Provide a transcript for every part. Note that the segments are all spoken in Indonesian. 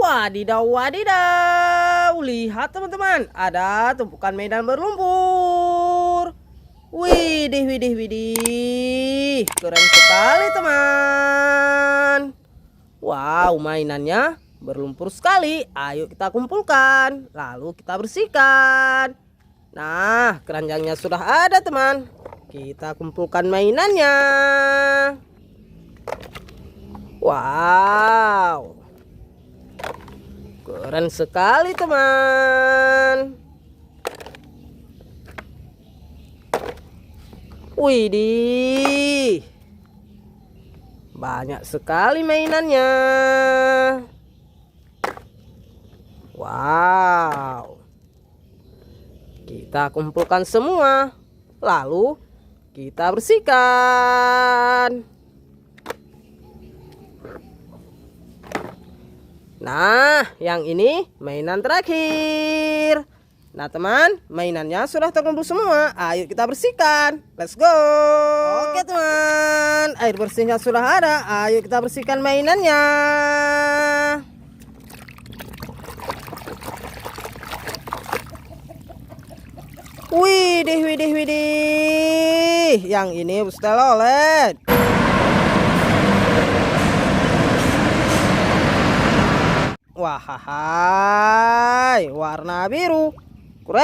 Wadidaw, wadidaw. Lihat teman-teman, ada tumpukan mainan berlumpur. Widih, widih, widih. Keren sekali teman. Wow, mainannya berlumpur sekali. Ayo kita kumpulkan, lalu kita bersihkan. Nah, keranjangnya sudah ada teman. Kita kumpulkan mainannya. Wow, keren sekali teman. Widih, banyak sekali mainannya. Wow, kita kumpulkan semua, lalu kita bersihkan. Nah, yang ini mainan terakhir. Nah teman, mainannya sudah terkumpul semua. Ayo kita bersihkan. Let's go. Oke teman, air bersihnya sudah ada. Ayo kita bersihkan mainannya. Widih, widih, widih. Yang ini setel OLED. Wahai, warna biru. Keren.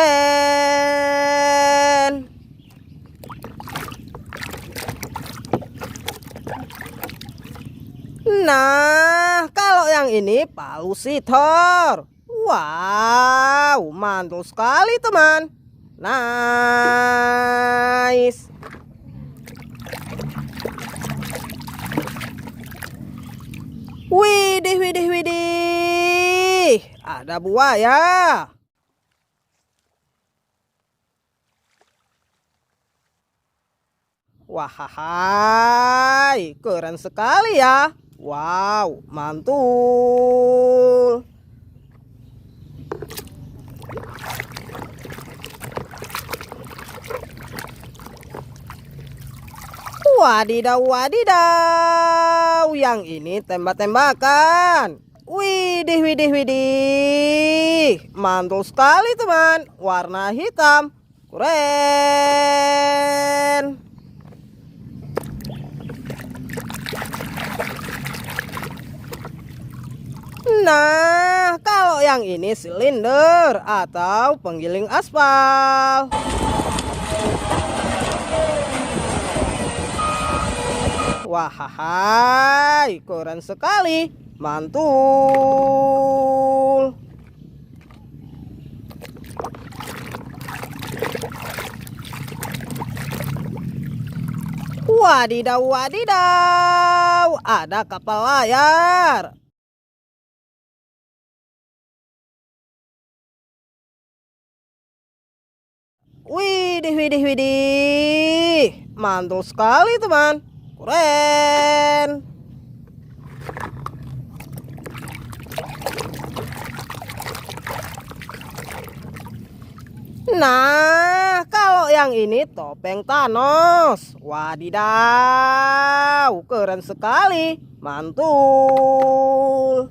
Nah, kalau yang ini palusitor. Wow, mantul sekali teman. Nice. Widih, widih, widih. Ada buaya. Wahai, keren sekali ya. Wow, mantul. Wadidaw, wadidaw. Yang ini tembak-tembakan. Widih, widih, widih. Mantul sekali teman. Warna hitam. Keren. Nah, kalau yang ini silinder atau penggiling aspal. Wahai, keren sekali. Mantul. Wadidaw, wadidaw. Ada kapal layar. Widih, widih, widih. Mantul sekali teman. Keren. Nah, kalau yang ini topeng Thanos. Wadidaw, keren sekali. Mantul.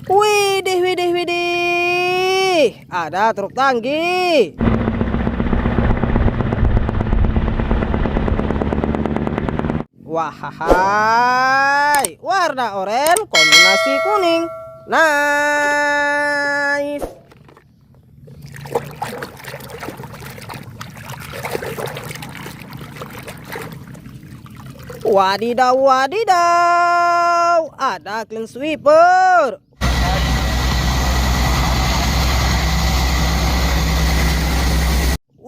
Widih, widih, widih. Ada truk tangki. Wahai, warna oranye kombinasi kuning. Nice. Wadidaw, wadidaw. Ada clean sweeper.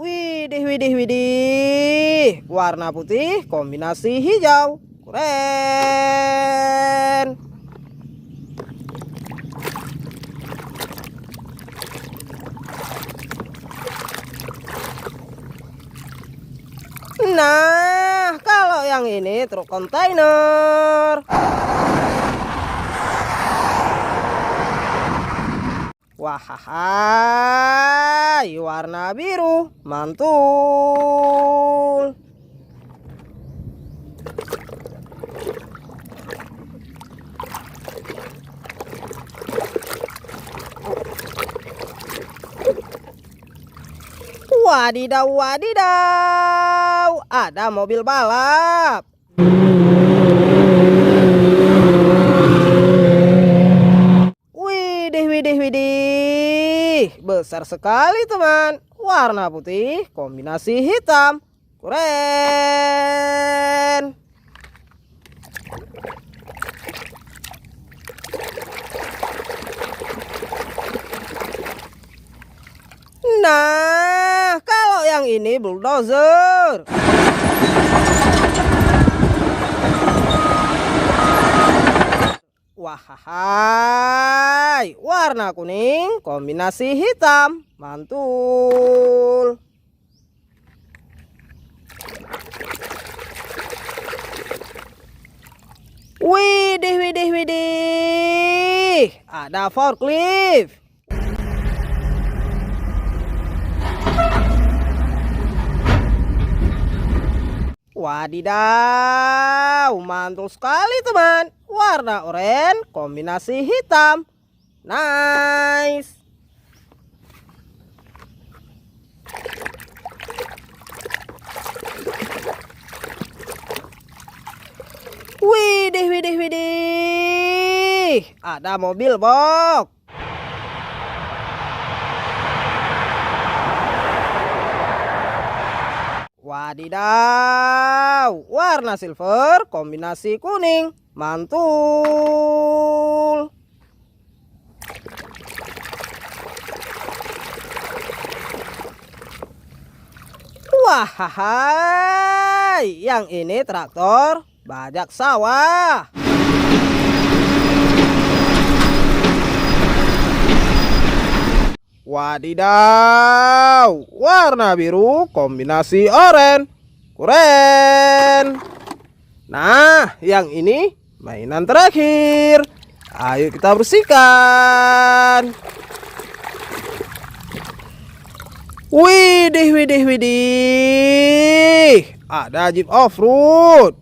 Widih, widih, widih. Warna putih kombinasi hijau. Keren. Nah, kalau yang ini truk kontainer. Wahai, warna biru, mantul. Wadidaw, wadidaw, ada mobil balap. Widih, widih, widih, besar sekali teman. Warna putih, kombinasi hitam. Keren. Nah, kalau yang ini bulldozer. Wahai, warna kuning, kombinasi hitam, mantul. Widih, widih, widih, ada forklift. Wadidaw, mantul sekali teman. Warna oranye, kombinasi hitam. Nice. Widih, widih, widih, ada mobil box. Wadidaw, warna silver, kombinasi kuning, mantul. Wahai, yang ini traktor bajak sawah. Wadidaw, warna biru kombinasi oranye. Keren. Nah, yang ini mainan terakhir. Ayo kita bersihkan. Widih, widih, widih, ada jeep off-road.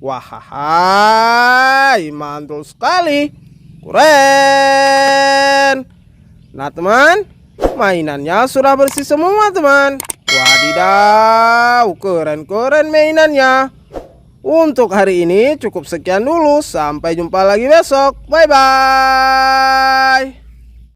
Wahai, mantul sekali. Keren. Nah teman, mainannya sudah bersih semua teman. Wadidaw, keren-keren mainannya. Untuk hari ini cukup sekian dulu. Sampai jumpa lagi besok. Bye-bye.